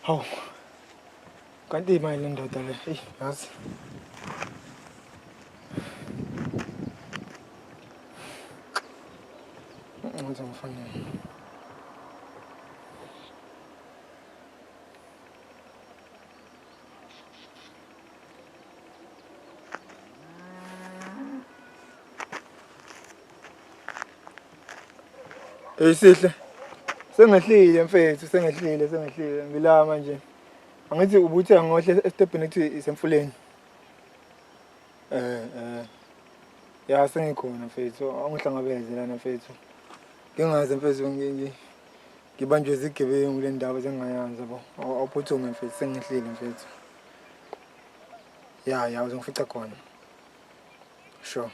Hawu. Kanti imali ndoda le. Yazi. Ngithi ngifanele. Sihle. Sengehlile mfethu, sengehlile. Ngila manje. Angithi ubuthi angohle estepini ethi isemfuleni. Ya sengikhona mfethu, angihlangabeze lana mfethu. Ngingazi mfethu ngibanjwe izigebengu kule ndawo zengayazi yabo. Awuphuthume mfethu, sengihlile mfethu. Ya uzongifica khona. Sure.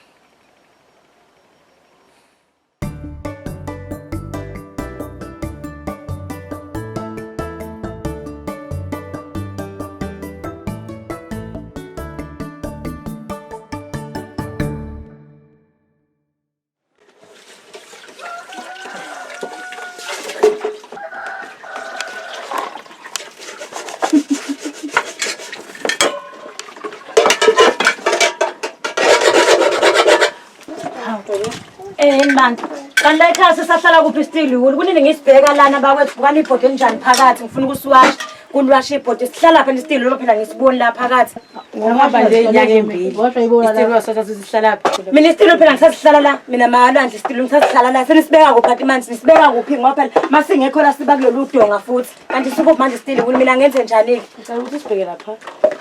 Manje kanti la ekhaya sesahlala kuphi still kunini ngisibheka lana bakwethu bukani ibhodi enjani phakathi ngifuna ukusiwasha kulwasha ibhodi sihlala phela still lo phela ngisiboni la phakathi ngoba nje inyanga embili still wasatha sihlala phela mina still phela ngisasihlala la mina malwandle still ngisasihlala la senisibeka kuphi athi manje nisibeka kuphi ngoba phela masingekho la siba kulolu donga futhi kanti suku manje still mina ngenze njani ke ngicela ukuthi sibheke lapha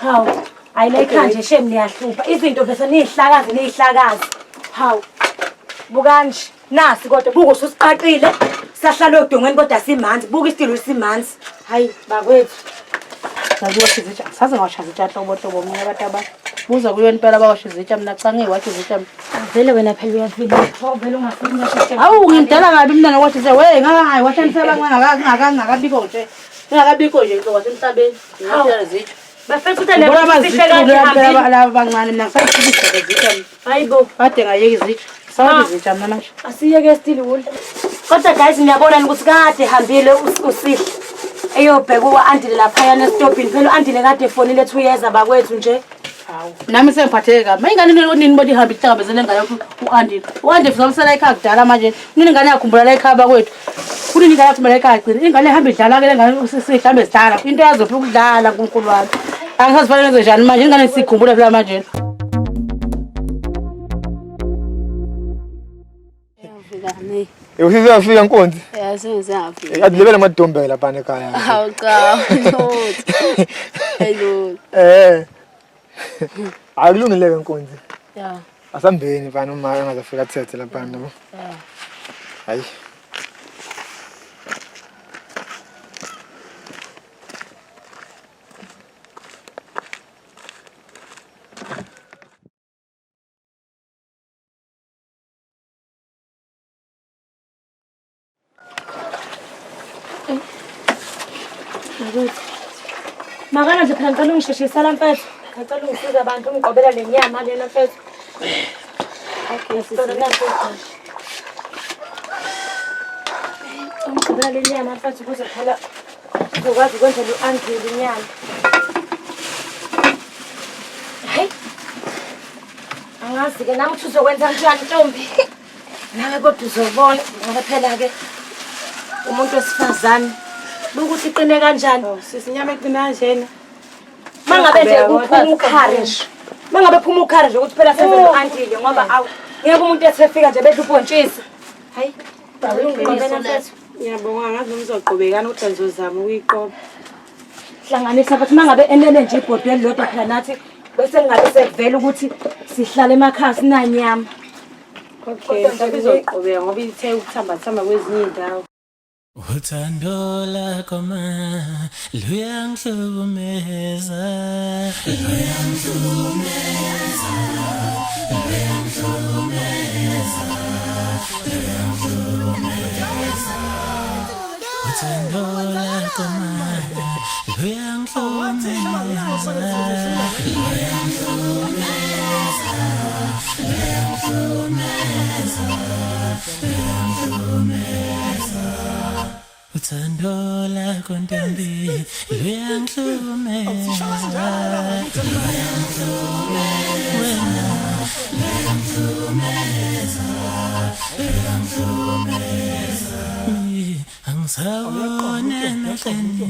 hawu ayi la ekhaya nje shem niyahlupha izinto bese niyihlakazi hawu bukanje nasi kodwa buku ususiqaqile sahlala odongweni kodwa simanzi buku isitilo simanzi hayi bakwethu saziwasha izitsha saze ngawasha izitsha hlobo mina abantu ababuza kuyo impela bawasha izitsha mina cha ngiwasha izitsha vele wena phela uyafika vele ungafiki ngasho awu ngidala kabi mina washa izitsha we ngakayi washa ngingakabiko nje ngizowasha emhlabeni ngiyasha izitsha bafethu uthe laba abancane mina ngisayifika izitsha hayibo kade ngayeka izitsha izitsha mina manje asiyeke still wul kodwa guys niyabona ukuthi kade hambile usihle eyobheka uAndile lapha yana stopini phela uAndile kade efonile 2 years abakwethu nje hawu nami sengiphatheke kabi mayingane nini bodi ihamba ihlangabezele ngayo uAndile uzamsela ekhaya kudala manje nini ngane yakhumbula la ekhaya bakwethu kunini ngane yakhumbula ekhaya gcina ingane ihamba idlala ke ngane sihlambe sidala into yazophi ukudlala kuNkulunkulu wami angisazifanele nje njani manje ingane sikhumbula phela manje Usizafika Nkonzi? Sengizafika. Adilebele amadombela lapha ekhaya. Hawu cha, hello. Akulungile Nkonzi. Ya. Asambeni mfana uma angazafika thethe lapha nabo. Hayi. Makana nje phela ngicela ungisheshisa la mfethu. Ngicela ungisize abantu ungiqobela le nyama lena mfethu. Okay, sisona mfethu. Ungqobela le nyama mfethu ukuze phela uzokwazi ukwenza uAndile inyama. Hey. Angazi ke nami uthi uzokwenza njani Ntombi? Nawe kodwa uzobona ngoba phela ke umuntu wesifazane ukuthi iqine kanjani sisinyama eqina kanjena mangabe nje kuphuma ucourage mangabe phuma ucourage ukuthi phela senze uAndile ngoba awu ngeke umuntu ethefika nje bedla ubhontshisi hayi balungile mfethu ngiyabonga ngazi ngizoqhubekana ukuthi ngizozama ukuyiqoba hlanganisa bathi mangabe enene nje ibhodi elilodwa phela nathi bese ngabe sekuvela ukuthi sihlala emakhaya sinanyama okay ngizoqhubeka ngoba ithe ukuthamba kwezinye indawo uthando lakho ma luyangihlukumeza uthando lakho ma luyangihlukumeza uthando lakho ntombi luyangihlumeza angisabone emehlweni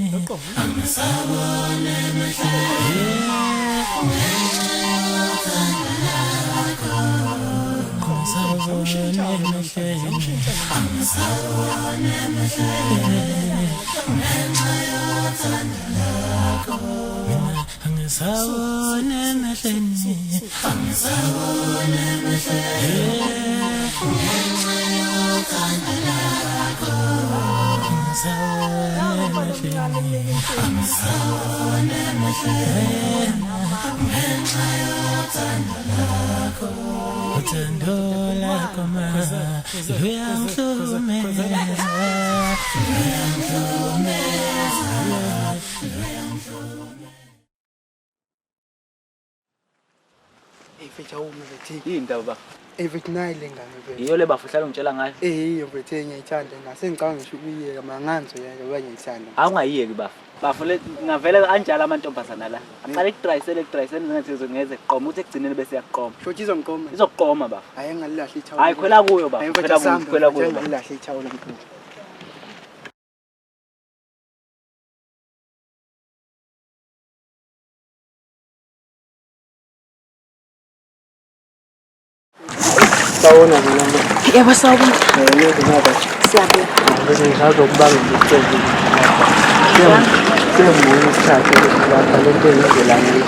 uthando lakho mama luyangihlumeza Mfethu mfethu yini ndaba ba mfethu nayi lengane mfethu iyo le bafuhlala ungitshela ngayo iyo mfethu ngiyayithanda nasengicanga ngisho ukuyeka manganzo yake bayayithanda awungayiyeki bafule ngavele anjalo amantombazana la aqale ukudrayisele ngathi ngeze kuqoma uthi ekugcineni bese yaqoma shothi izongiqoma izokuqoma ba hayi ngalilahle ithawula hayi khwela kuyo ba khwela kuyo ba ngalilahle ithawula mfethu sawona mina Yebo sawubona. ngeke ngaba Siyabona. bese ngizazo kubanga ngicela sembona ukuthatha lapha lento engizela ngayo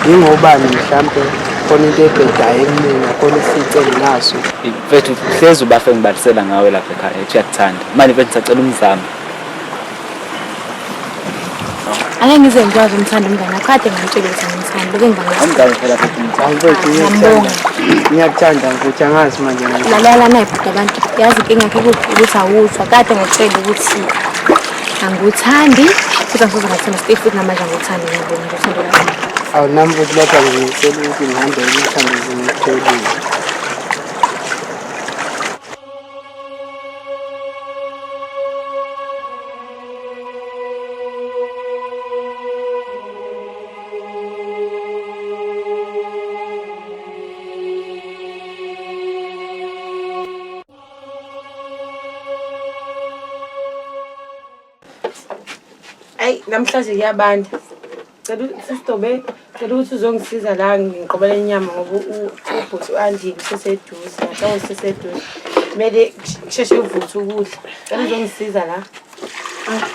ingobani mhlambe khona into ebhedayo emina khona isicelo naso mfethu hlezi ubafe ngibalisela ngawe lapha ekhaya eyakuthanda manje mfethu sacela umzamo Ake ngize ngikwazi umthanda umngane akade ngimtshela ukuthi ngimthanda beke ngibangisa. umngane phela mfethu Ngiyambonga. ngiyakuthanda ukuthi angazi manje Lalela nayibhuda abantu. Yazi inkinga yakhe ukuthi awuzwa kade ngicela ukuthi angikuthandi futhi angisoze ngathemba stay futhi namanje angikuthandi ngiyabonga nje uthando lwami. awunami ukuthi lapha ngicela ukuthi ngihambe ngithande ngitholile Ay namhlanje kuyabanda. Cela sistobe cela ukuthi uzongisiza la ngiqobela inyama ngoba ubhuti uAndile useseduze naxa useseduze. Kumele sheshe uvuthe ukudla. Cela uzongisiza la.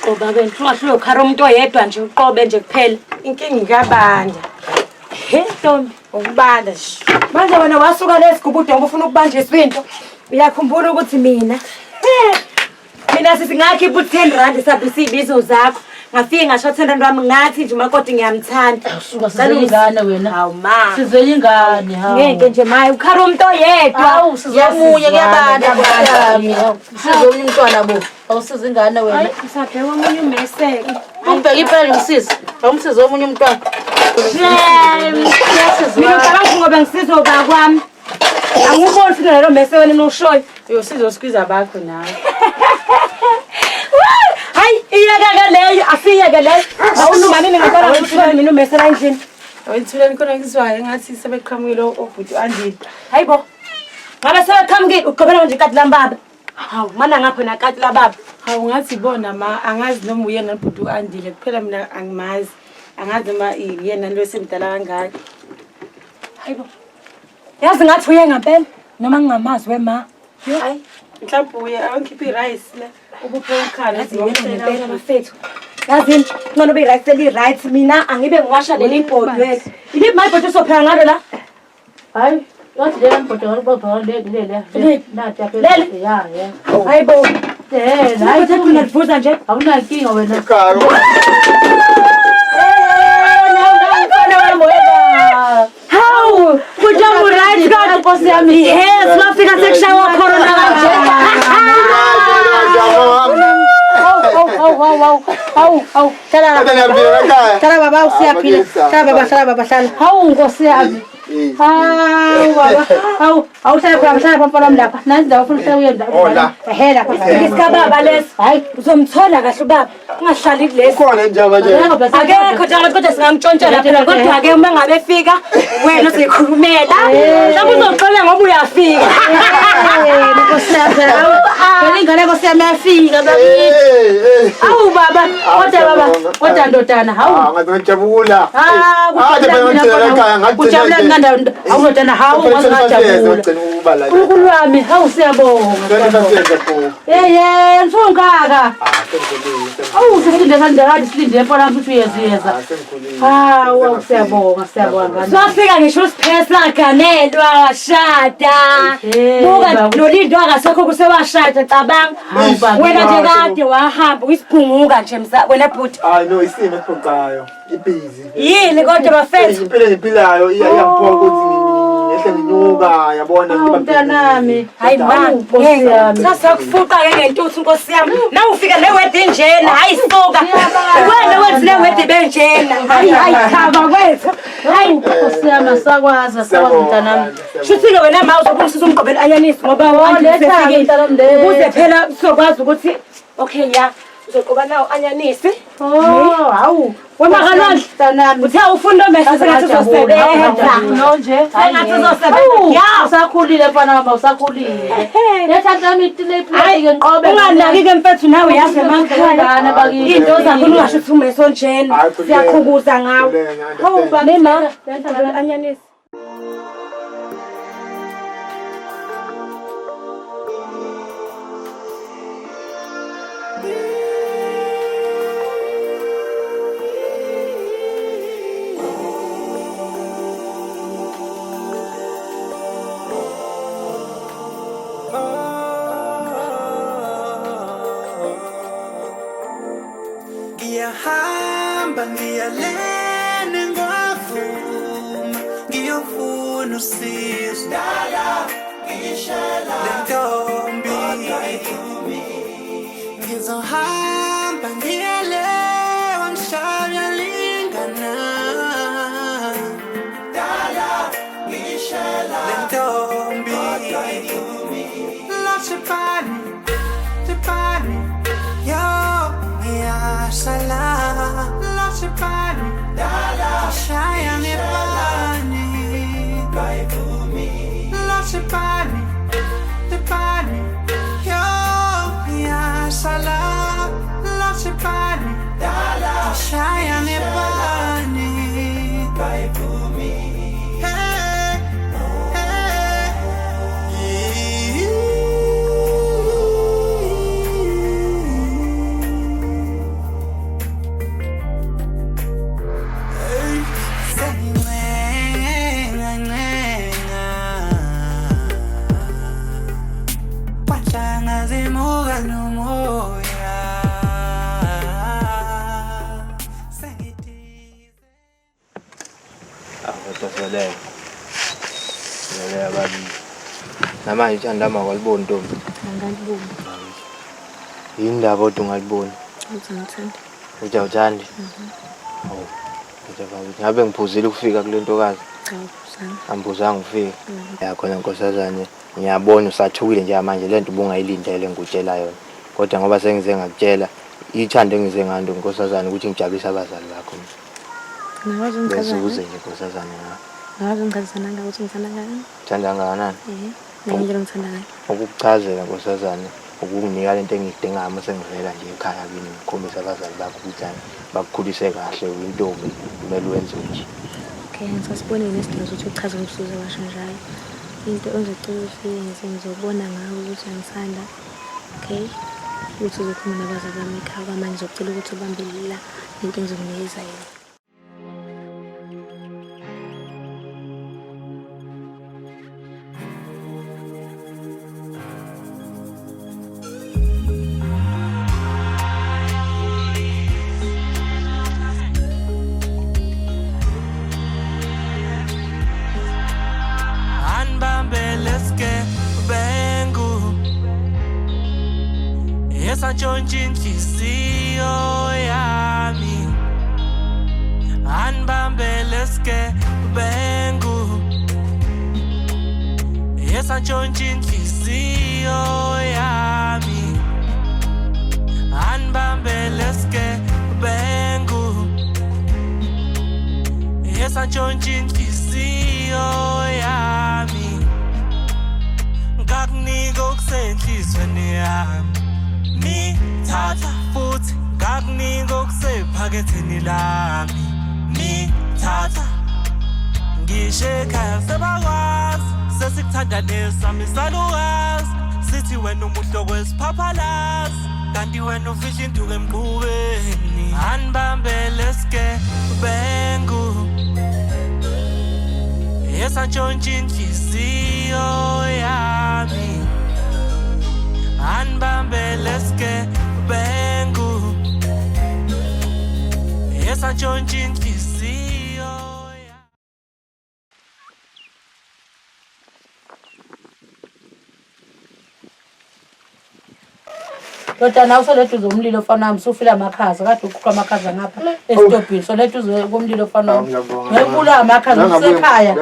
Qoba ke ungahlule ukhara umuntu oyedwa nje uqobe nje kuphela. Inkinga ikabanda. He Ntombi, Ukubanda nje. manje wena wasuka lesigubudo ngoba ufuna ukubanja isinto. Uyakhumbula ukuthi mina sisingakhipha u10 sabisa ibizo zakho. Ngafika ngasho 10 wami ngathi nje umakoti ngiyamthanda. Usuka sizengane wena. Hawu ma. Sizeyingane hawo. Ngeke nje maye ukhara umuntu oyedwa. Yamunye kuyabanda abami. Sizomnye umntwana bo. Awusizingane wena. Usabheka omunye umeseke. Ubheka impela ngisiza. Awumsize omunye umntwana. Mina ngicabanga ngoba ngisizo bakwami. Anguboni futhi nalo mese wena noshoyo. Uyosiza usikiza bakho nawe. Hayi iyaka leyo afiyeke leyo. Awunumanini ngicela ukuthi mina umese la endlini. Awuyithuleni khona ngizwayo ngathi sebeqhamukile obhuti uAndile. Hayibo. Ngabe sebeqhamukile ugqobela nje ikati lambaba. Hawu mana ngapho nakati lababa. Hawu ngathi bona ma angazi noma uyena nobhuti uAndile kuphela mina angimazi. Angazi noma yena lo semdala kangaka. Hayibo. Yazi ngathi uye ngempela noma ngingamazi wema. Hayi mhlawumbe uye awungikhiphi rice la ubuphe ukhala Yazi yena ngempela bafethu. Yazi ngcono be right seli right mina angibe ngiwasha leli bhodi wethu. Ili my bhodi usophela ngalo la. hayi yathi le mbodwa ngibopha le nathi apha Lele. ya Hayibo. hayi Hayi ngikuvuza nje. awunankinga wena karo Hawu, kujamu right God Nkosi yami. Yes, mafika sekushawa corona kanje. Hawu hlala baba usiyaphila hlala baba hlala. Hawu Nkosi yami Hawu baba. Hawu awuhlala phambi lapha. Nazi ndawo ufuna uhlala uyenza. Ehela lapha. Isikababa lesi. Hayi uzomthola kahle ubaba. Ungahlali kulesi. Khona njalo nje. Akekho njalo kodwa singamtshontshela phela kodwa ke uma ngabe efika wena uzikhulumela. Mhlawumbe uzoxola ngoba uyafika. Phela ingane nkosiyami yafika bakithi. Awu baba, kodwa ndodana, hawu. Ngajabula. Kujabula nganda awudodana hawu ngajabula. uNkulunkulu wami hawu siyabonga. Mfungaka. Awu silinde kanjani silinde phela futhi uyeziyeza. Hawu siyabonga ngani. Sofika ngisho siphesa ganelwa washada. Buka noLindo akasekho kusewashada cabanga. Wena nje kade wahamba uyisiphunguka nje wena bhuti. No isimo esiphoqayo. Ibhizi. Yini kodwa bafethu? Impilo ngiphilayo iyangiphoqa ukuthi ngihle nginyuka yabona mntanami. Hayi man, sasa kufuqa ke ngentuthu Nkosi yami. Na ufika lewedi njena, hayi suka. Wena wenze lewedi benjena. Hayi khaba kwethu. Hayi Nkosi yami sakwazi mntanami. Shuthi-ke wena ma uzobungisa umgqobelo anyanisi ngoba ukuze phela sizokwazi ukuthi okay ya uzoqoba nawo anyanisi. Hawu. Wena kalonje mntanami. uthe ufunda mase sengathi uzosebenza. Nje. Sengathi uzosebenza. Ya usakhulile mfana wami usakhulile. Letha nami itiliphu ngiqobe. Unganaki-ke mfethu nawe yazi emakhaya. Bakithi. Into zakho ungasho ukuthi umesonjena. Siyakhukuza ngawe. Hawu bane ma. Anyanisi. Ngiyahamba ngiyalena ngwavuma ngiyofuna usizo dala ngishela lentombi ngizohamba ngiyalewa mshaya lingana dala ngishela lentombi la chepani yo sala la chepani dala shaya ne pani kai kumi la chepani yo ya sala la chepani dala shaya ne pani kai kumi Namanje uthandama kwalibona ntombi. Angaliboni. Yini ndaba kodwa ungaliboni? Ngithanda. Ujawuthandi? Oh. Ngijabula. Ngabe ngiphuzile ukufika kule ntokazi. Cha uphuzanga. Angibuzanga ufika. Ya khona nkosazane. Ngiyabona usathukile nje manje lento ubungayilindele ngikutshela yona. Kodwa ngoba sengize ngakutshela ithando engize ngando nkosazane ukuthi ngijabulisa abazali bakho. Nawazi ngicazana. Bese nje nkosazane ngawe. Nawazi ngicazana ukuthi ngithanda ngani? Thanda kangakanani? Ngendlela ngithanda ngayo. Ukukuchazela nkosazane ukunginika lento engiyidingayo mase ngivela nje ekhaya kini ngikhombisa abazali bakho ukuthi bakukhulise kahle uyintombi kumele wenze nje. Okay, ngisasibone nesidingo sokuthi uchaze umsuzo washo njalo. Into ongicela ufike ngizobona ngawe ukuthi angisanda. Okay? Ukuthi uzokhuluma nabazali bami ekhaya manje ngizocela ukuthi ubambelele into engizokunikeza yona. Sanchonchi inhliziyo yami anibambeleske bengu yesantshontsha inhliziyo yami anibambele sikebengu yesantshontsha inhliziyo yami ngakunika okusenhlizweni yami nithatha futhi ngakunika okusephaketheni lami nithatha ngisho ekhaya sebakwazi sesikuthandanisa misalukazi sithi wena umuhlo kwesiphaphalasi kanti wena ufihla induku emqubeni anibambele sikebengu yesantshontsha inhliziyo yami anibambele sikebengu yesantshontsha inhliziyo. Dodana usolethu zomlilo fana wami sufile amakhaza kade ukhupha amakhaza ngapha esitobhini solethu zomlilo fana wami ngekula amakhaza usekhaya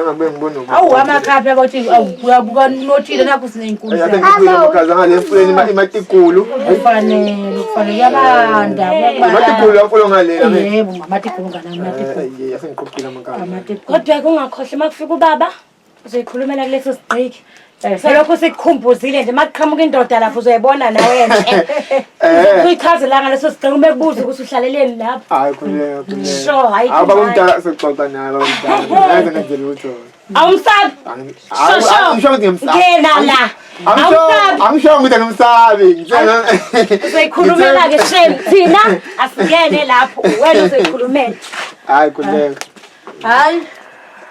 awu amakhapha abathi uyabuka nothile nakho sinenkulu amakhaza ngale mfuleni imatikulu kufanele yabanda imatikulu yafulo ngale yebo amatikulu ngana yasengiqoqile amakhaza kodwa kungakhohle makufika ubaba uzoyikhulumela kuleso sigqiki selokho sikukhumbuzile nje makuqhamuka indoda lapho uzoyibona nawe nje uyichazelanga leso sigqiki umekubuza ukuthi uhlaleleni lapho hayi khuleka sure hayi abamdala sexoxa naye abamdala yaze ngenzela utho awumsabi ngisho ukuthi ngimsabi ngena la angisho ukuthi ngimsabi uzoyikhulumela ke shame thina asingene lapho wena uzoyikhulumela hayi khuleka hayi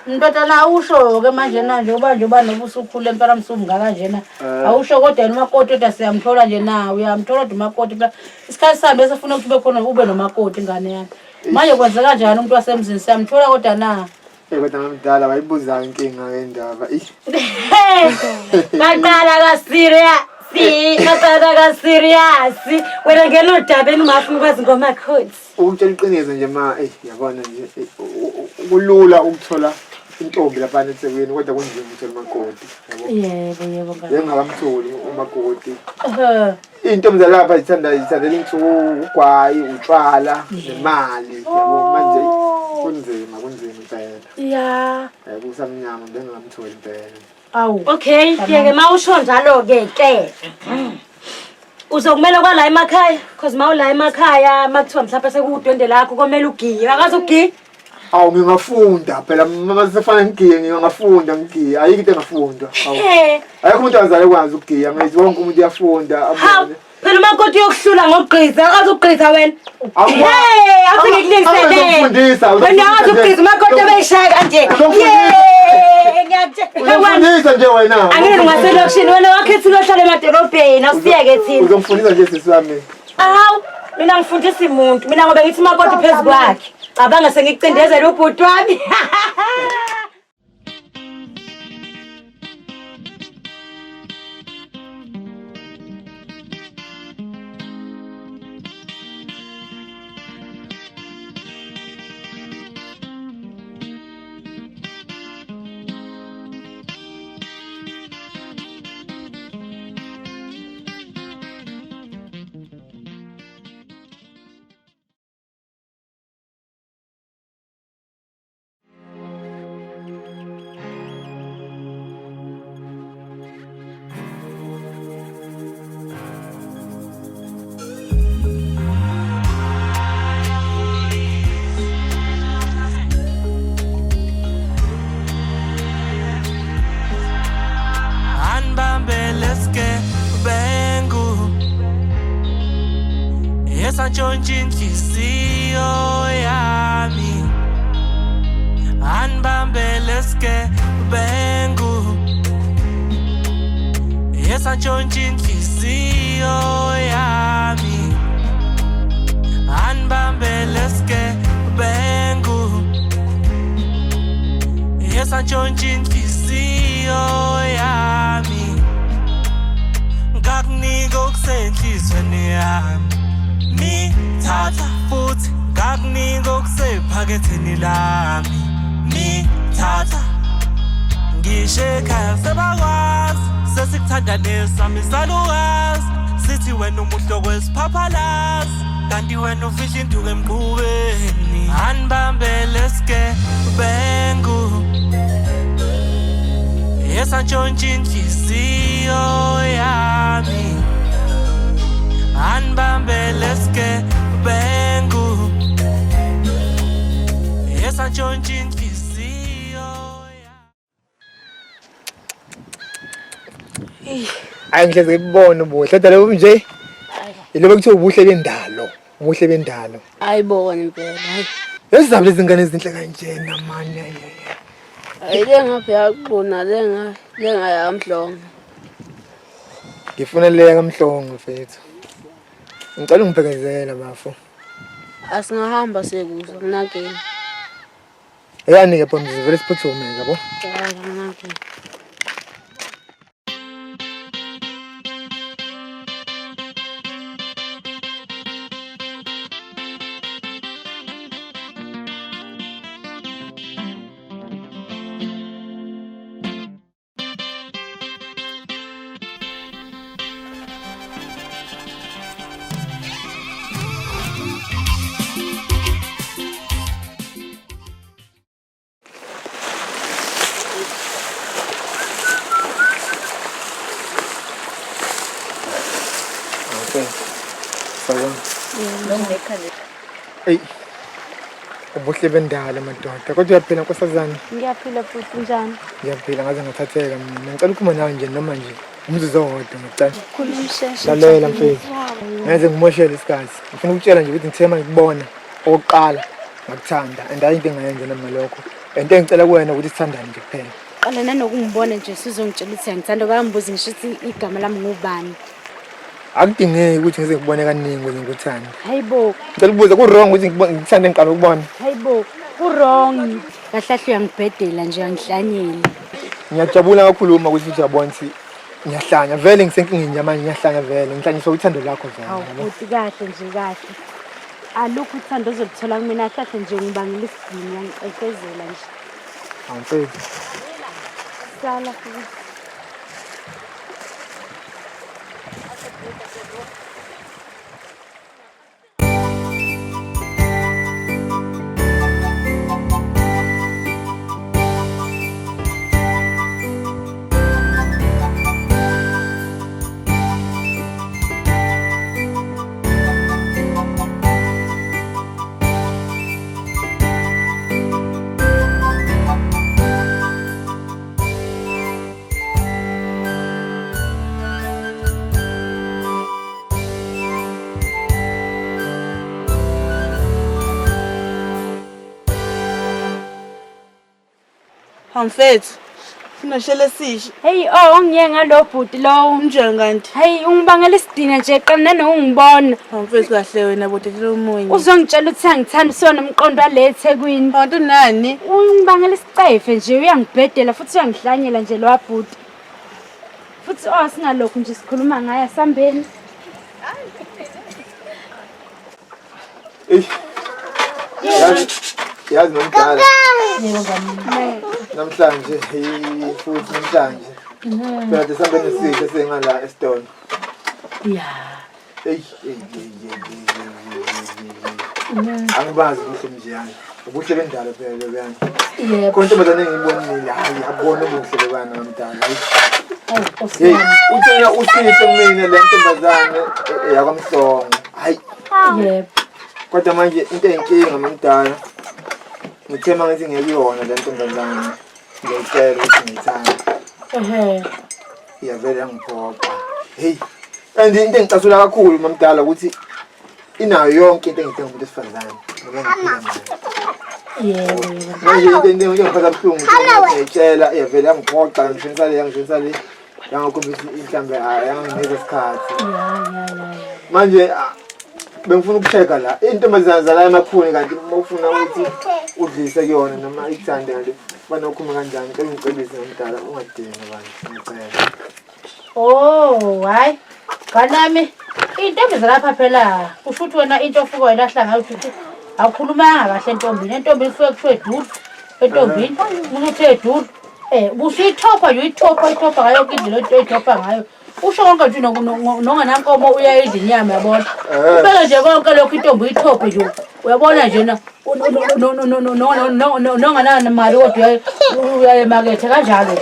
Ndodana awusho ke manje nje uba nobusukhulu empela msumga kanjena awusho kodwa nomakoti kodwa siyamthola nje na uyamthola umakoti phela isikhathi sambe esifuna ukuthi ube khona ube nomakoti ngane yami manje kwenza kanjani umuntu wasemzini siyamthola kodwa na kodwa ngimdala wayibuza inkinga ngendaba maqala ka serious wena ngena udabeni mafuna ukwazi ngoma codes ukutshela iqiniso nje ma yabona nje kulula ukuthola intombi lapha eThekwini kodwa kunzima ukuthola umakoti yebo njengakamtholi umakoti intombi zalapha zithandela insuku ugwayi utshwala nemali yabo manje kunzima impela kusamnyama njengakamtholi impela awu okay ke mawusho njalo ke uzokumela kwala emakhaya because mawula emakhaya makuthiwa mhlawumbe sekudwende lakho komela ugiye akazi ugiye awu ngingafunda phela mama sefana ngigiye ngingafunda ngigiye ayikho into engafunda ayikho umuntu azale kwazi ugiya manje wonke umuntu uyafunda abone phela umakoti yokuhlula ngogqiza akazi ugqiza wena awusengikulingisele wena akazi ugqiza umakoti ebeyishaya kanje Uzofundisa nje wena. Angeke ngaselokishini wena wakhethi lohlala emadolobheni awusiyeke thina. Uzofundisa nje sisi wami. Awu mina ngifundisa umuntu mina ngoba ngithi makoti phezulu kwakhe. Cabanga sengikucindezela ubhuti wami. Yesantshontsha inhliziyo yami anibambele sikebengu Yesantshontsha inhliziyo yami anibambele sikebengu Yesantshontsha inhliziyo yami ngakunika okusenhlizweni yami Nithatha futhi ngakunika okusephaketheni lami Nithatha ngisho ekhaya sebakwazi Sesikuthandane sami salukazi sithi wena umuhlo kwesiphaphalasi kanti wena ufisha induku emqubeni anibambele ske bengu esantshontsha inhliziyo yami anibambele ske bengu esantshontsha inhliziyo Hayi ngihleze ngibone ubuhle kodwa lo nje yilobo kuthiwa ubuhle bendalo ubuhle bendalo Ayibona impela hayi Ezizabe lezingane ezinhle kanjena manje ayile ngapha yakubona lenga yamhlongo ngifuna leya kamhlongo mfethu ngicela ungiphekezela bafo asingahamba sekuza kunakeni eyani ke phela vele siphuthume yabo hayi kunakeni Ey ubuhle bendalo madoda kodwa uyaphila nkosazana Ngiyaphila futhi njani? ngiyaphila ngaze ngathatheka mina ngicela ukuphuma nawe nje noma nje umzuzu owodwa ngicela Khulumsheshe. lalela mfethu ngeze ngimoshele isikhathi ngifuna ukutshela nje ukuthi ngithema ngikubona oqala ngakuthanda and ayinto engayenza noma lokho into engicela kuwena ukuthi sithandane nje kuphela Qala nanokungibona nje sizongitshela ukuthi ngithanda bangibuza ngisho ukuthi igama lami ngubani. akudingeki ukuthi ngize ngibone kaningi ukuze ngikuthande Hayibo, ngicela ukubuza ku wrong ukuthi ngikuthande ngiqala ukubona hayibo, ku-wrong. Kahlahle uyangibhedela nje angihlanyeli. ngiyajabula kakhulu uma ukuthi uyabona ukuthi ngiyahlanya vele ngisenkingeni yamanje ngiyahlanya vele ngihlanyiswa uthando lwakho vele Hawu yabo futhi kahle nje kahle. Alukho uthando ozoluthola kumina kahle nje ngibangela isidini yangiqeqezela nje. awumfethu Sala futhi. Mfethu Sinoshele sishi. Hey, oh ngiye ngalo bhuti lo. Unjani kanti? Hey, ungibangela isidina nje qala nanongibona. Mfethu kahle wena bodethe umunye. Uzongitshela ukuthi angithanda sona umqondo wale eThekwini. Abantu nani? Ungibangela isicefe nje uyangibhedela futhi uyangihlanyela nje lo bhuti. Futhi singalokho nje sikhuluma ngaye sambeni. yazi nomdala Yebo bami. namhlanje futhi namhlanje phela desambe nesithe sengala eStone Yeah. angibazi ukuthi mjani ubuhle bendalo phela lobuyani Yebo. konke bazane ngibonile hayi abone ubuhle bana nomdala Hey, uthina usihle kumina le ntombazane yakamhlongo hayi yebo. kodwa manje into enkinga nomdala ngithema ngithi ngekuyona le ntombazane ngiyicela ukuthi ngithanda iyavele yangiphopha hey and into engicasula kakhulu mamdala ukuthi inayo yonke into engidinga umuntu esifazane ngoba ngiphila nayo Yebo. manje into engiphatha buhlungu ngiyicela iyavele yangiphoqa ngishonisa le yangakhombisa mhlambe yanginika isikhathi manje bengifuna ukucheka la intombazana zala emakhuni kanti uma ufuna ukuthi udlise kuyona noma ithande kanti kufanele ukhulume kanjani ngicela ngicebise nomdala ungadinga bantu ngicela Oh, hayi. Kanami intombi zalapha phela kusho ukuthi wena into ofuka wayilahla ngayo ukuthi awukhulumanga kahle entombini. Entombini ufike kuthiwe edulu. Entombini umuntu uthe edulu. Usuyithopa nje uyithopa ngayo indlela oyithopa ngayo. Usho konke nje nonganankomo uyayidla inyama yabona. Ubeke nje konke lokho intombi uyithophe nje. Uyabona nje na nonganana mali kodwa uyayemakethe kanjalo.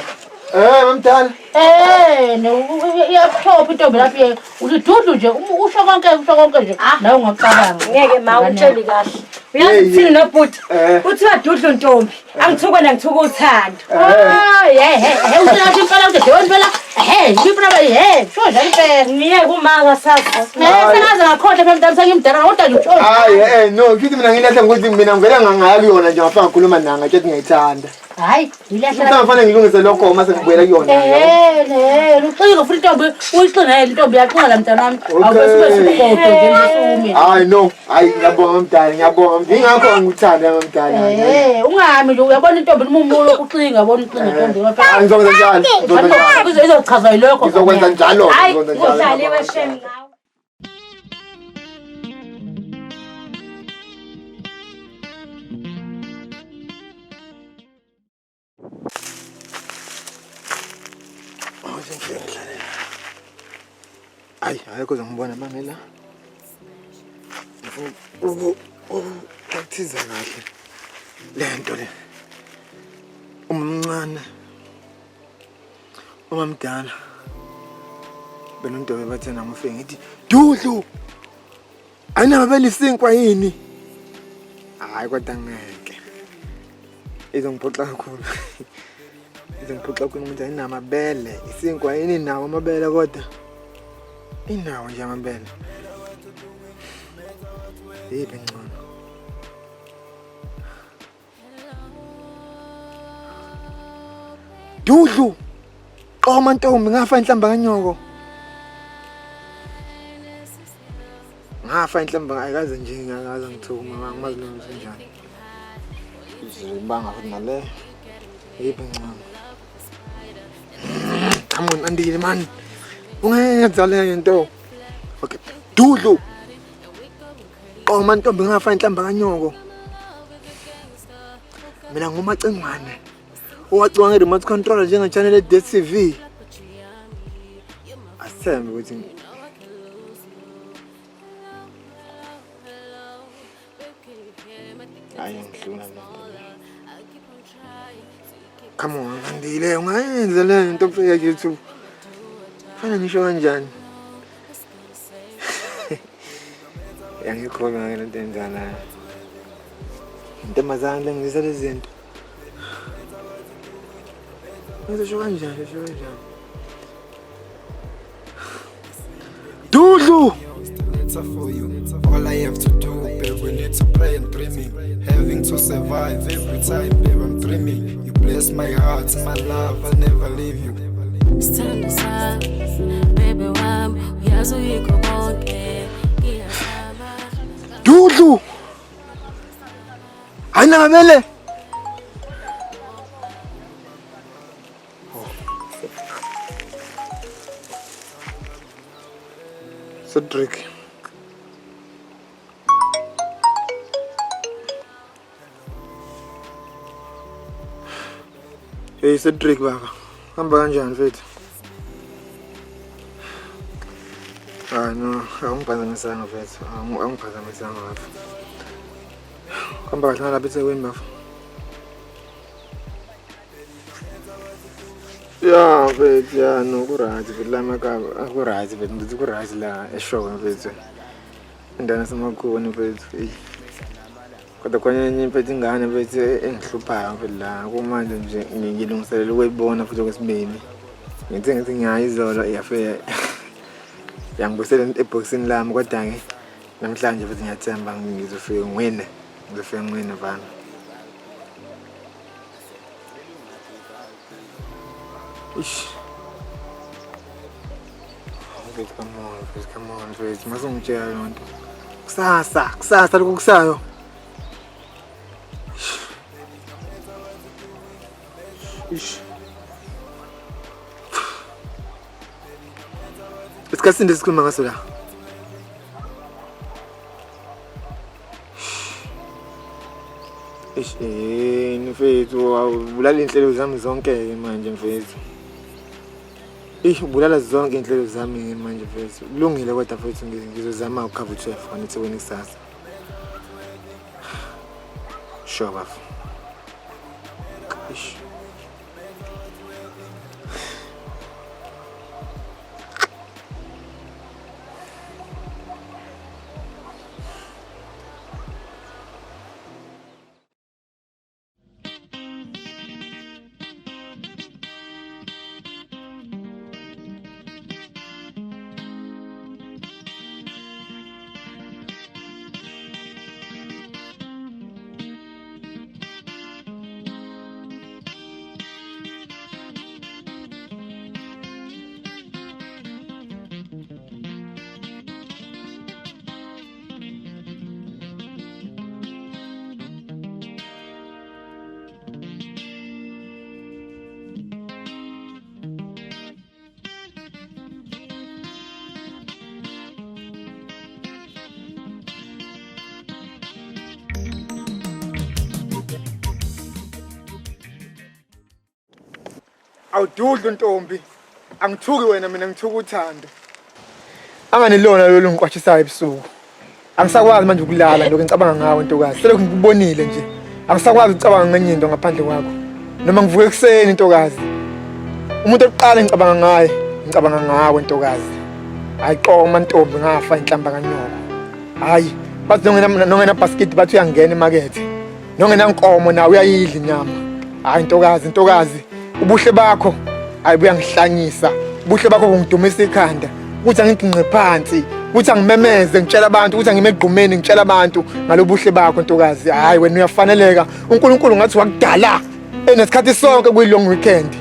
Mamdala. Iyaphopa intombi lapha ulidudlu nje usho konke nje nawe ungacabanga. Ngeke ma utsheli kahle. Uyathini nobhuti? Uthi wadudlu ntombi. Angithuka nangithuka uthando. Uthi impela uthi impela sho njalo impela. Niye kumanga sazi. Sengaze ngakhohle phela mntana sengimdala kodwa nje utshoni. Hayi no kithi mina ngilahle ngokuthi mina ngivela ngangaya kuyona nje ngafanga ukukhuluma nanga nje ngiyayithanda. Hayi ngilahla. Kufanele ngilungise lokho mase ngibuyela kuyona. Uqinile futhi intombi uyixinele intombi yaqinga la mntana wami. Awubese sifoto nje ngesumi. Hayi no, hayi ngiyabonga mdala, ngiyabonga. Ngingakho ngikuthanda mdala. Ungami nje uyabona intombi umumo lokuxinga yabona uxinga intombi ngapha. Ngizokwenza njalo. Izochaza yilokho. Ngizokwenza njalo. Hayi uhlaliwe shem nawe. Hayi kuze ngibona mamela. Ngithiza kahle. Lento le. Umncane. Umamdala. Benontobe bathena ngofenge ngithi, "Dudlu. Ayina belisinkwa yini?" Hayi kodwa ngeke. Izongiphoxa kakhulu. Izongiphoxa kakhulu ukuthi ayinamabele. Isinkwa yini nawo amabele kodwa. Inawo nje amabele. Yibe ngcono. Dudlu. Qoma ntombi ngafa inhlamba kanyoko. Ngafa inhlamba ayikaze nje ngakaza ngithuma angimazi lo senjani. Izibanga futhi nale. Yibe ngcono. Come on andile man. Ungenza le nto. Okay. Dudlu. Qoma ntombi ngafa inhlamba kanyoko. Mina ngumacengwane. Owacwa nge-remote controller njenge-channel ye-DStv. Asembe ukuthi hayi ngihlula lento. Come on, andile ungayenza le nto mfika YouTube. Fana ngisho kanjani? Yangikholwa ngale nto enzana. Intombazane lengizisa lezi zinto. Ngisho kanjani? Dudlu! For you, all I have to do, babe, we need to play and dreaming, having to survive every time, babe, I'm dreaming. You bless my heart, my love, I'll never leave you. Stand aside, baby, wham, uyazi uyikho konke, iyasaba. Dudlu! Ayina mabele! Cedric. Hey Cedric baba. Hamba kanjani mfethu? No, awungiphazamisanga mfethu. Awungiphazamisanga lapha. Hamba kahle lapha eThekwini baba. Ya mfethu, ya no ku-right mfethu la makaba. Ku-right mfethu, ngithi ku-right la eShowe mfethu. Indana semakhona mfethu. Kodwa khona enye mfethu ingane mfethu engihluphayo mfethu la. Kumanje nje ngilungiselela ukuyibona futhi okwesibili. Ngithi ngiyayizolo yafika yangibusela eboxini lami kodwa ke namhlanje futhi ngiyathemba ngizofika ngwine. Ngizofika ngwine bana. Ish. Come on, please. Masungitshela lonto. Kusasa lokho kusayo. Ish. Isikhathi ndisikhuluma ngaso la. Mfethu awubulala inhlelo zami zonke manje mfethu. Ubulala zonke inhlelo zami manje mfethu. Kulungile kodwa mfethu ngizozama ukukhava u12 eThekwini kusasa. Sure bafo. Awududlu ntombi. Angithuki wena mina ngithuka uthando. Anganilona lo ngiqwashisayo ebusuku. Angisakwazi manje ukulala lokho ngicabanga ngawe ntokazi. Selokhu ngikubonile nje. Angisakwazi ukucabanga ngenye into ngaphandle kwakho. Noma ngivuke ekseni ntokazi. Umuntu oqala ngicabanga ngawe ntokazi. Ayiqoma ntombi ngafa inhlamba kanyoko. Hayi, bathi nongena basket bathi uyangena emakethe. Nongena nkomo nawe uyayidla inyama. Hayi ntokazi. Ubuhle bakho ayibuya ngihlanyisa. Ubuhle bakho kungidumisa ikhanda. Ukuthi angiginqe phansi, ukuthi angimemeze ngitshela abantu, ukuthi angime egqumeni ngitshela abantu ngalobuhle bakho ntokazi. Hayi wena uyafaneleka. uNkulunkulu ngathi wakudala enesikhathi sonke kuyi-long weekend.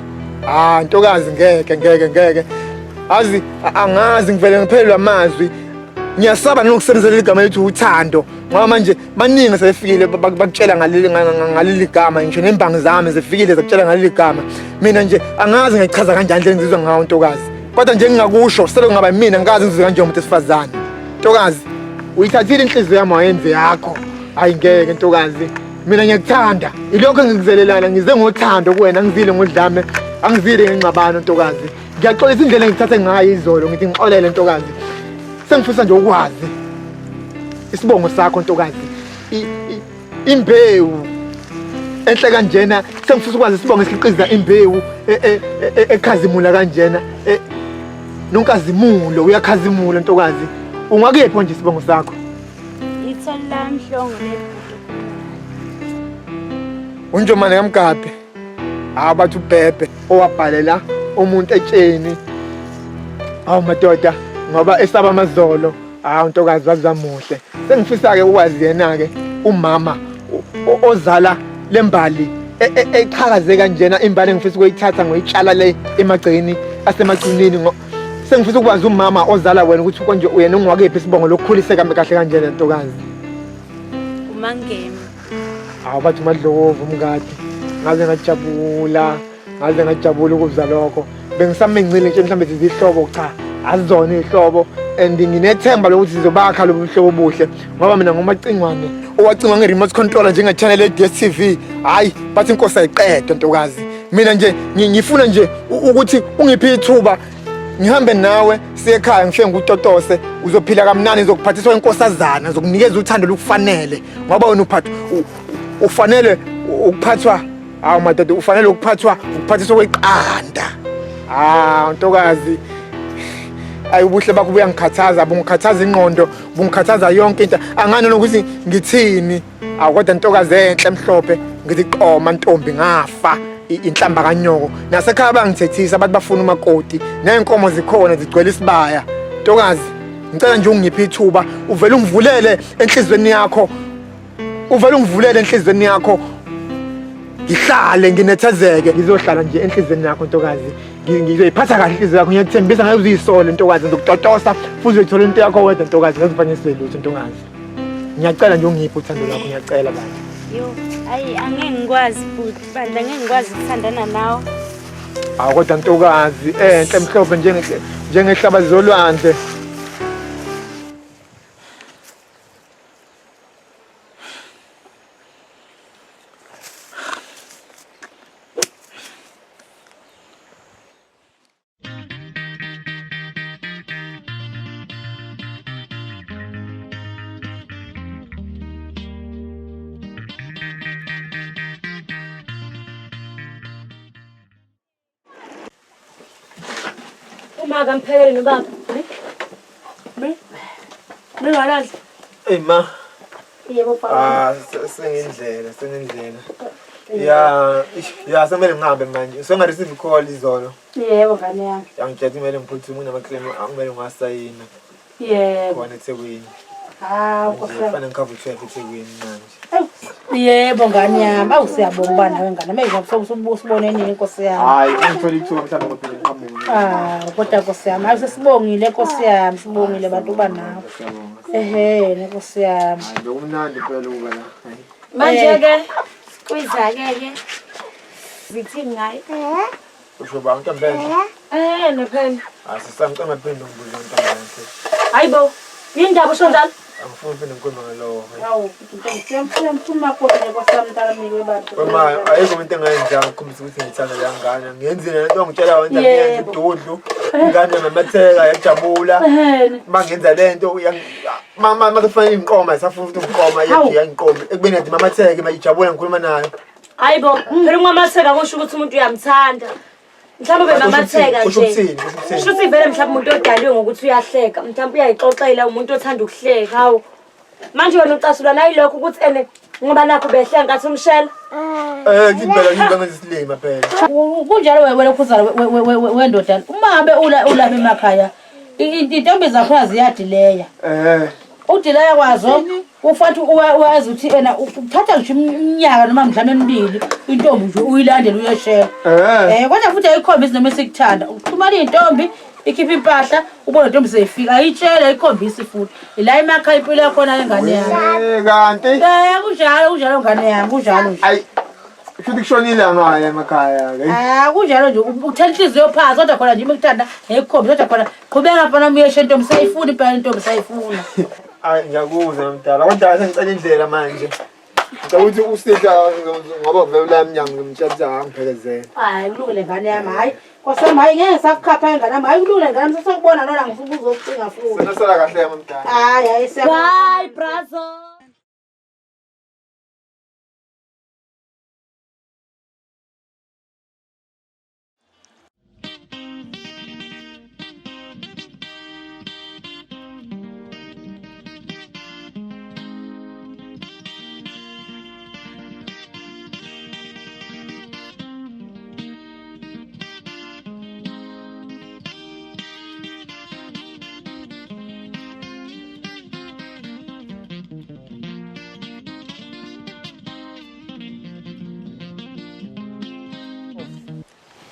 Ntokazi ngeke. Angazi ngivele ngiphelelwa amazwi. Ngiyasaba nokusebenzela igama lethu uthando. Ngoba manje baningi sebefikile bakutshela ngaleli gama ngisho nembangi zami sefikile zakutshela ngaleli gama. Mina nje angazi ngichaza kanjani nje ngizizwa ngawo ntokazi. Kodwa nje ngingakusho sele kungaba mina ngazi ngizizwa kanje umuntu esifazane. Ntokazi, uyithathile inhliziyo yami wayenze yakho. Hayi ngeke ntokazi. Mina ngiyakuthanda. Ilokho ngikuzelelana ngize ngothando kuwena ngizile ngodlame, angizile ngengcabano ntokazi. Ngiyaxolisa indlela engithathe ngayo izolo ngithi ngixolele ntokazi. Sengifisa nje ukwazi isibongo sakho ntokazi. Imbewu enhle kanjena sengifisa ukwazi isibongo esikhiqiza imbewu ekhazimula kanjena. Nonkazimulo uyakhazimula ntokazi. Ungakephi nje isibongo sakho? Ithola mhlongo lebhuku. Unjomane kaMgabhe. Bathi uBhebhe owabhalela umuntu etsheni. Madoda ngoba esaba amazolo. Ntokazi wazamuhle. Sengifisa ke ukwazi yena ke umama ozala lembali eqhakaze kanjena imbali engifisa ukuyithatha ngoyitshala le emagcini asemagcinini. Sengifisa ukwazi umama ozala wena ukuthi konje uyena ungwakephi isibongo lokukhulisa kahle kanjena ntokazi. Umangemi. Bathi uMadlovu umngadi. Ngaze ngajabula ukuzwa lokho. Bengisamengcile nje mhlambe izihlobo cha. Azizona izihlobo and nginethemba lokuthi sizobakha lobu buhlobo obuhle ngoba mina ngomacingwane owacingwa nge-remote controller njenge-channel ye-DStv. Hayi bathi inkosi ayiqede ntokazi. Mina nje ngifuna nje ukuthi ungiphe ithuba ngihambe nawe siye ekhaya ngifike ngutotose uzophila kamnandi ngizokuphathiswa inkosazana zokunikeza uthando lukufanele ngoba wena ufanele ukuphathwa. Madoda ufanele ukuphathiswa kweqanda. Ntokazi. Ubuhle bakho buyangikhathaza, bungikhathaza ingqondo, bungikhathaza yonke into. Angani nokuthi ngithini. Kodwa ntokazi enhle emhlophe ngithi qoma ntombi ngafa inhlamba kanyoko. Nasekhaya bangithethisa bathi bafuna umakoti. Nenkomo zikhona zigcwele isibaya. Ntokazi, ngicela nje ungiphe ithuba uvele ungivulele enhlizweni yakho. Ngihlale nginethezeke ngizohlala nje enhlizweni yakho ntokazi. Ngizoyiphatha kahle inhliziyo yakho ngiyakuthembisa ngabe uziyisole ntokazi ngizokutotosa futhi uzoyithola into yakho wedwa ntokazi ngizifanyiswe lutho ntokazi. Ngiyacela nje ungiphe uthando lwakho ngiyacela bandla. Hayi angeke ngikwazi futhi bandla angeke ngikwazi ukuthandana nawe. Kodwa ntokazi enhle emhlophe njengehlabathi zolwandle. Maka mphekele nobaba. Ningaladla. Hey ma. Yebo baba. Sengindlela. Ya semele ngihambe manje. Sengareceive call izolo. Yebo ngane yami. Angithethe imali ngiphuthuma unamaclaim angimele ngiwasayina. Yebo. Khona eThekwini. Nkosi. Fanele ngikhave 12 eThekwini manje. Yebo ngane yami. Awusiyabonga bani nawe ngane. Manje usibone nini Nkosi yami? Hayi, ngithola ithuba mhlawumbe ngophela ngiqhamuke. Kodwa Nkosi yami, awusibongile Nkosi yami, sibongile bantu banawe. Nkosi yami. Hayi, bekumnandi phela ukuba la. Manje ke kuyizake zithini ngayi? Usho ba uNtombela? Nephela. Asisangicela phela ngibuzwe uNtombela. Hayibo, yindaba usho njalo? Angifuni phela ngikhuluma ngalowo. Hawu, ngiyamfuna kodwa Nkosi yami ntalamike bantu. Mama, ayikho into engayenza ukukhombisa ukuthi ngithanda le ngane. Ngiyenzile lento ongitshela wena ngiyenza ududlu. Ingane yamatheka yajabula. Mangenza lento mama kufanele inqoma isafuna ukuthi ngiqoma yethi yangiqoma. Ekubeni yathi mamatheke mayijabula ngikhuluma nayo. Hayibo, phela umamatheka kusho ukuthi umuntu uyamthanda. Mhlawumbe bemamatheka nje. Kusho ukuthi vele mhlawumbe umuntu odaliwe ngokuthi uyahleka. Mhlawumbe uyayixoxela umuntu othanda ukuhleka. Hawu. Manje wena ucasulwa nayilokho ukuthi ene ngoba nakho behlenga ngathi umshela. Ngibheka ngibenza isilima phela. Kunjalo wena ukhuzana wendoda. Uma ngabe ulapha emakhaya, intombi zakho ziyadileya. Udileya kwazo ufanele uwazi ukuthi ena uthatha nje iminyaka noma mhlawumbe emibili intombi nje uyilandela uyeshela. Kodwa futhi ayikhombisi noma esikuthanda. Uxhumana intombi ikhipha impahla ubona intombi seyifika ayitshela ayikhombisi futhi. La emakhaya impilo yakho na ingane yami. Kanti kunjalo ngane yami kunjalo nje. Ayi futhi kushonile ngaya emakhaya ke. Kunjalo nje uthela inhliziyo phansi kodwa khona nje imikuthanda ayikhombisi kodwa khona qhubeka mfana uyeshe intombi sayifuna impela intombi sayifuna. Hayi ngiyakuzwa mdala kodwa sengicela indlela manje. Ngicela ukuthi usihla ngoba vele la emnyango ngimtshela angiphekezele. Hayi kulungile ngane yami hayi. Kwasema hayi ngeke sakukhapha ingane yami. Hayi kulungile ngane yami sesakubona nona ngifuna uzocinga futhi. Senasala kahle yami mdala. Hayi Bye brazo.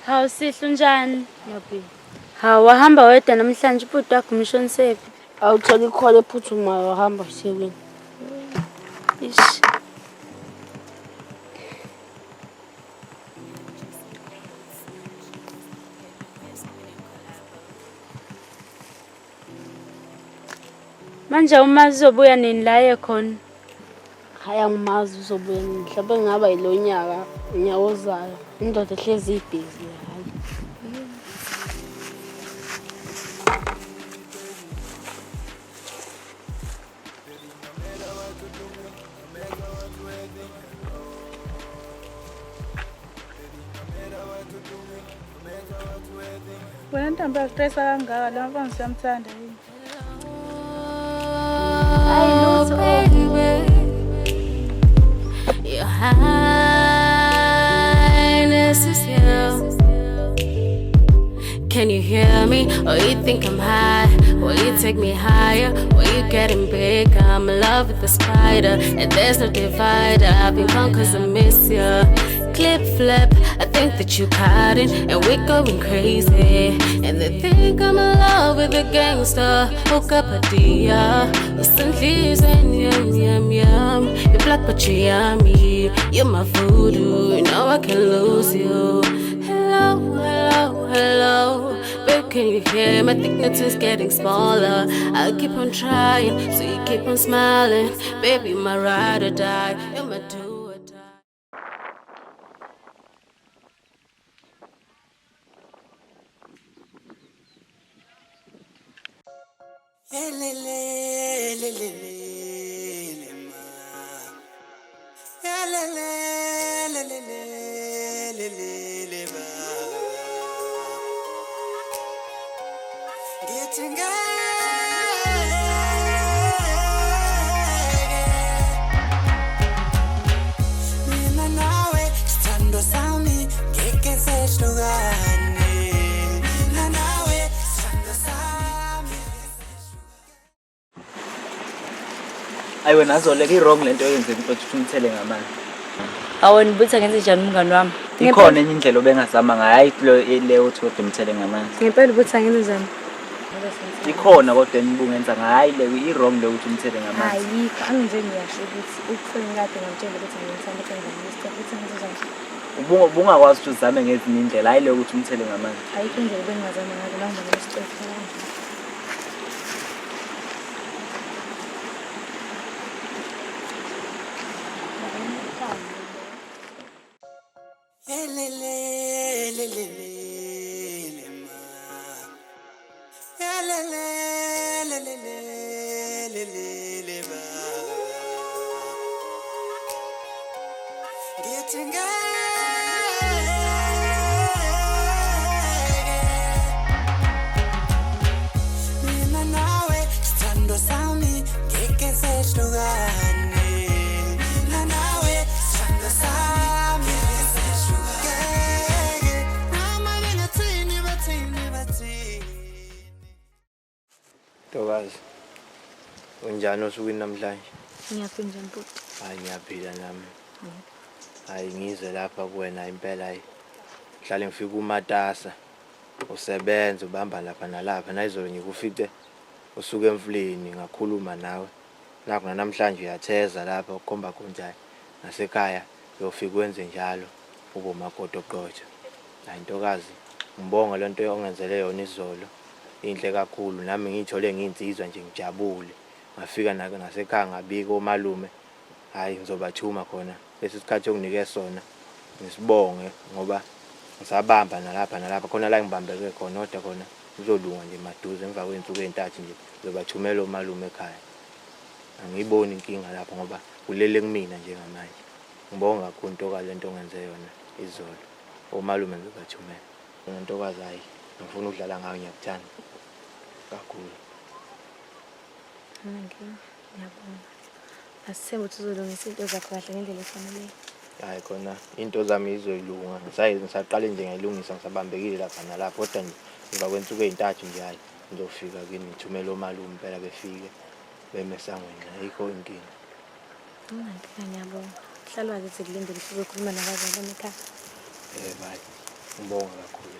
Hawu sihle njani? Yaphila. Hawu wahamba wedwa namhlanje ubhuti wakho umshonisephi? Awuthola ikhole ephuthumayo wahamba eThekwini. Ish. Manje uma uzobuya nini la ekhona? Hayi angimazi uzobuya nini. Mhlawumbe ngaba yilo nyaka ozayo. Indoda ehlezi ibhizi hayi. Wena ntombi yakustressa kangaka la mfana siyamthanda yini? Oh, baby, your highness is here. Can you hear me? Or you think I'm high? Will you take me higher? Will you getting big? I'm in love with the spider, and there's no divider. I've been gone 'cause I miss you. Clip flip, I think that you caught it, and we're going crazy. And they think I'm in love with a gangster. Hook up a dia, listen please and yum yum yum. You're black but you're yummy. You're my voodoo, you know I can lose you. Hello, hello, hello. Babe, can you hear my thickness is getting smaller? I'll keep on trying, so you keep on smiling. Baby, my ride or die, you're my do or die. Ayiwe nazoleka i-wrong lento oyenzeni mfethu umthele ngamanzi. Awona buthi ngenze njani umngani wami? Ikhona enye indlela obengazama ngayo hayi le uthi kodwa umthele ngamanzi. Ngempela ubuthi ngenze njani? Ikhona kodwa enibungenza ngayi le i-wrong le uthi umthele ngamanzi. Ayikho, angize ngiyasho ukuthi ukufuna ngade ngamtshela ukuthi ngiyithanda ukwenza mistake ukuthi ngenze njani. Ubungakwazi ukuthi uzame ngezinye indlela hayi le ukuthi umthele ngamanzi. Ayikho indlela bengingazama ngayo la ngibona isicelo. Ntokazi, unjani osukwini namhlanje? Ngiyaphila njani bhuti? Hayi ngiyaphila nami. Hayi ngize lapha kuwena impela hayi. Ngihlale ngifika uMatasa. Usebenza ubamba lapha nalapha nayizolo ngikufice usuke emfuleni ngakhuluma nawe. Nakho namhlanje uyatheza lapha ukhomba kunjani. Nasekhaya uyofika wenze njalo ube umakoti oqotha. Hayi ntokazi, ngibonga lento ongenzele yona izolo. Inhle kakhulu nami ngithole nginsizwa nje ngijabule. Ngafika nasekhaya ngabika omalume. Hayi ngizobathuma khona lesi sikhathi onginike sona. Ngisibonge ngoba ngisabamba nalapha khona la ngibambeke khona kodwa khona uzolunga nje maduze emva kwensuku ezintathu nje ngizobathumela omalume ekhaya. Angiyiboni inkinga lapho ngoba kulele kumina nje ngamanje. Ngibonga kakhulu ntokazi lento ongenze yona izolo. Omalume ngizobathumela. Ntokazi hayi ngifuna ukudlala ngayo ngiyakuthanda kakhulu. Ngiyabonga. Asithembe ukuthi uzolungisa into zakho kahle ngendlela efaneleyo. Hayi khona into zami izoyilunga. Ngisaqale nje ngayilungisa ngisabambekile lapha nalapha kodwa nje emva kwensuku ezintathu nje hayi ngizofika kini ngithumela omalume impela befike bemesangweni ayikho inkinga. Ngiyabonga. Hlala wazi sikulindele ukuthi uzokhuluma nabazali bami ekhaya. Bye. Ngibonga kakhulu.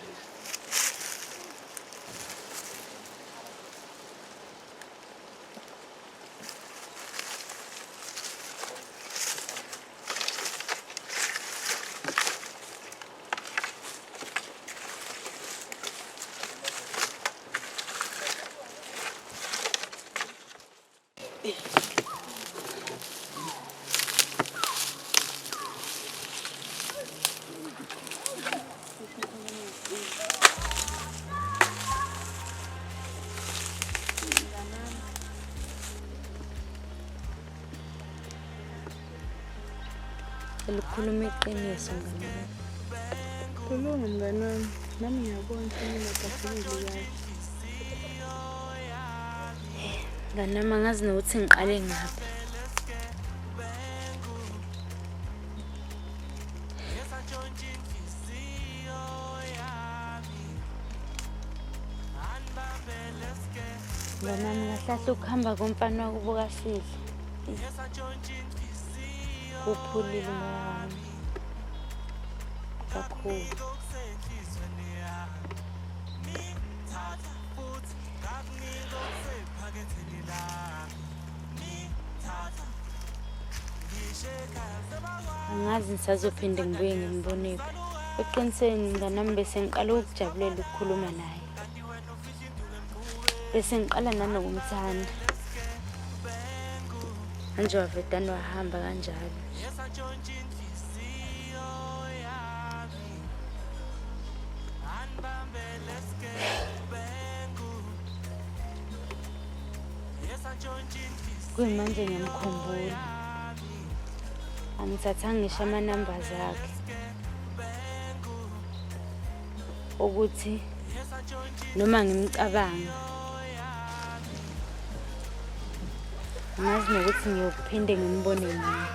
Ukukhuluma iqiniso ngani. Kulunga mngani wami, nami ngiyabona ukuthi ngingaphathekile kahle. Ngani nami angazi nokuthi ngiqale ngaphi. Ngani nami ngahlahla ukuhamba komfana wakubuka Sidle. Kuphulile moya wami kakhulu. Angazi ngisazophinde ngibuye ngimbonephi. Eqinisweni nganami bese ngiqala ukujabulela ukukhuluma naye. Bese ngiqala nanokumthanda. Manje wavedana wahamba kanjalo. Kuyimanje ngiyamkhumbula. Angithathanga ngisho amanambazi akhe. Ukuthi noma ngimcabanga ngazi nokuthi ngiyokuphinde ngimbone nini.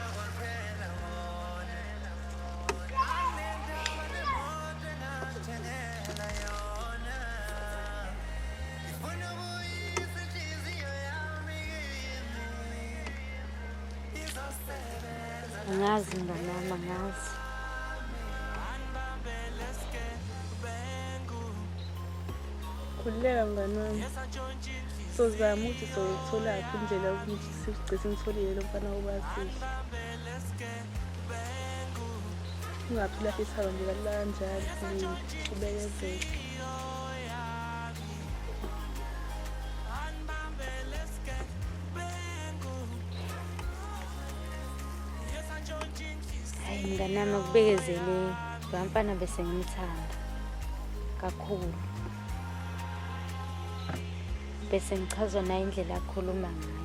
Angazi mnganami, angazi. Khululeka mngani wami. Sozama ukuthi sotholaphi indlela yokuthi sigcine ngitholile lo mfana obasihle. Ungaphila fisaba nje kanjalo silinde ubekezele. Hayi mnganami akubekezele. Lo mfana bese ngimthanda kakhulu. Bese ngichazwa na indlela akhuluma ngayo.